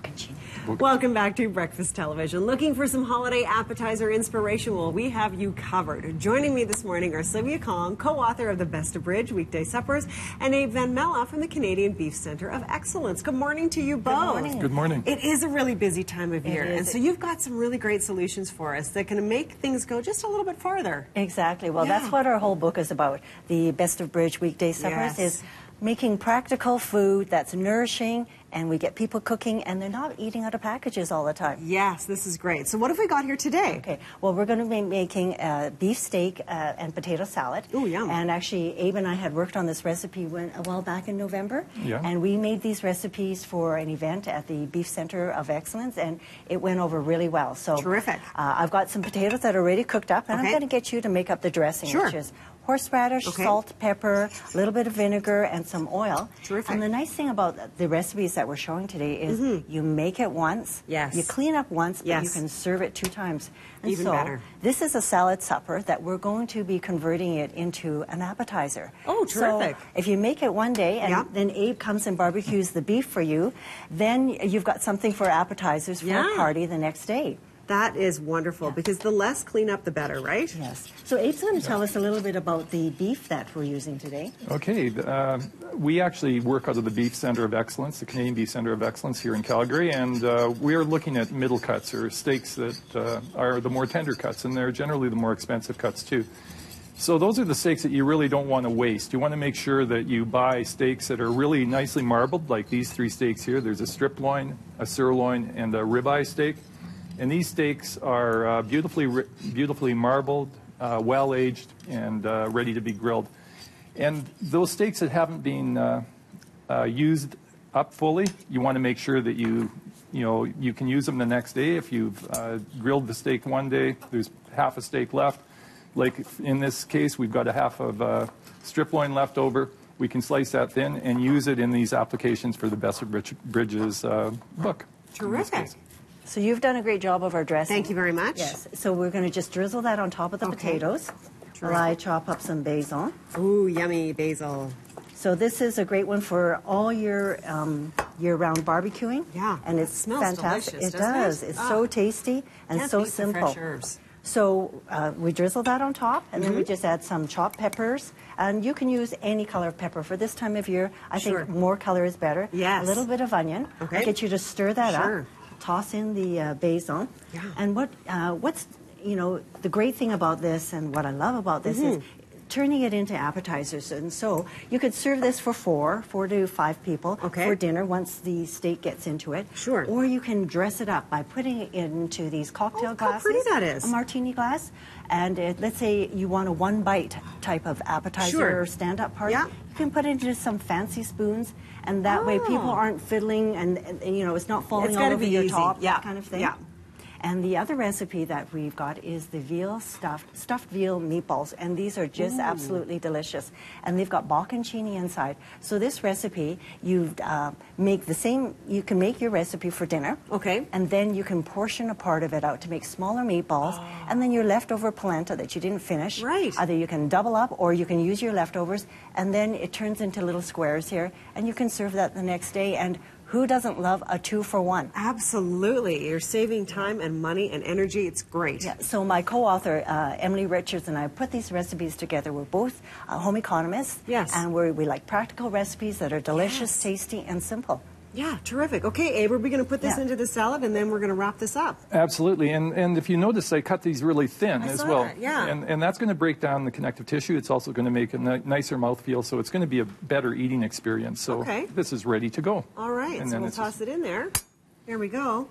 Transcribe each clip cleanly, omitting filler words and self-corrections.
bocconcini. Welcome back to Breakfast Television. Looking for some holiday appetizer inspiration? Well, we have you covered. Joining me this morning are Sylvia Kong, co-author of The Best of Bridge, Weekday Suppers, and Abe Van Melle from the Canadian Beef Centre of Excellence. Good morning to you both. Good morning. Good morning. It is a really busy time of year, and so you've got some really great solutions for us that can make things go just a little bit farther. Exactly. Well, that's what our whole book is about. The Best of Bridge Weekday Suppers is making practical food that's nourishing, and we get people cooking, and they're not eating out of packages all the time. Yes, this is great. So what have we got here today? Okay, well, we're going to be making beef steak and potato salad. Ooh, yum. And actually, Abe and I had worked on this recipe a while back in November. Yeah. And we made these recipes for an event at the Beef Centre of Excellence, and it went over really well. So terrific. I've got some potatoes that are already cooked up, and I'm going to get you to make up the dressing, which is horseradish, salt, pepper, a little bit of vinegar, and some oil. Terrific. And the nice thing about the recipes that we're showing today is you make it once, you clean up once, but you can serve it 2 times. And even so better. This is a salad supper that we're going to be converting it into an appetizer. Oh, terrific. So if you make it one day and then Abe comes and barbecues the beef for you, then you've got something for appetizers for a party the next day. That is wonderful, because the less cleanup, the better, right? Yes. So Abe's going to tell us a little bit about the beef that we're using today. Okay. We actually work out of the Beef Centre of Excellence, the Canadian Beef Centre of Excellence here in Calgary, and we are looking at middle cuts, or steaks that are the more tender cuts, and they're generally the more expensive cuts too. So those are the steaks that you really don't want to waste. You want to make sure that you buy steaks that are really nicely marbled, like these 3 steaks here. There's a strip loin, a sirloin, and a ribeye steak. And these steaks are beautifully marbled, well-aged, and ready to be grilled. And those steaks that haven't been used up fully, you want to make sure that you can use them the next day. If you've grilled the steak one day, there's half a steak left. Like in this case, we've got a half of strip loin left over. We can slice that thin and use it in these applications for the Best of Bridges book. Terrific. So you've done a great job of our dressing. Thank you very much. Yes. So we're going to just drizzle that on top of the potatoes while I chop up some basil. Ooh, yummy basil. So this is a great one for all your year-round barbecuing. Yeah. And it smells fantastic. delicious, It does. It's so tasty and so simple. Fresh herbs. So we drizzle that on top, and then we just add some chopped peppers. And you can use any color of pepper. For this time of year, I think more color is better. Yes. A little bit of onion. Okay. I'll get you to stir that up. Toss in the basil. Yeah. And what's the great thing about this, and what I love about this is turning it into appetizers. And so you could serve this for 4 to 5 people for dinner once the steak gets into it. Sure. Or you can dress it up by putting it into these cocktail glasses. How pretty that is. A martini glass. And let's say you want a 1-bite type of appetizer or stand-up party. Yeah. You can put it into some fancy spoons, and that way people aren't fiddling, and it's not falling all over your top, that kind of thing. Yeah. And the other recipe that we've got is the stuffed veal meatballs, and these are just absolutely delicious. And they've got bocconcini inside. So this recipe, you make the same. You can make your recipe for dinner. Okay. And then you can portion a part of it out to make smaller meatballs, and then your leftover polenta that you didn't finish. Right. Either you can double up, or you can use your leftovers, and then it turns into little squares here, and you can serve that the next day. And who doesn't love a 2-for-1? Absolutely. You're saving time and money and energy. It's great. Yeah. So my co-author, Emily Richards, and I put these recipes together. We're both home economists. Yes. And we like practical recipes that are delicious, tasty, and simple. Yeah, terrific. Okay, Abe, we're going to put this into the salad, and then we're going to wrap this up. Absolutely. And if you notice, I cut these really thin as well. That, yeah. And that's going to break down the connective tissue. It's also going to make a nicer mouthfeel, so it's going to be a better eating experience. So this is ready to go. All right, and so we'll toss it in there. Here we go.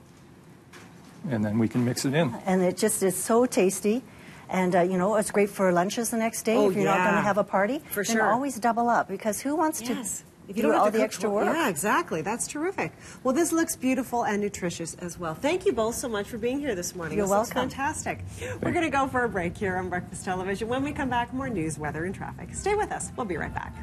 And then we can mix it in. And it just is so tasty. And, it's great for lunches the next day if you're not going to have a party. For then always double up, because who wants to... If you don't have all to the extra work. Yeah, exactly. That's terrific. Well, this looks beautiful and nutritious as well. Thank you both so much for being here this morning. You're welcome. Fantastic. We're going to go for a break here on Breakfast Television. When we come back, more news, weather, and traffic. Stay with us. We'll be right back.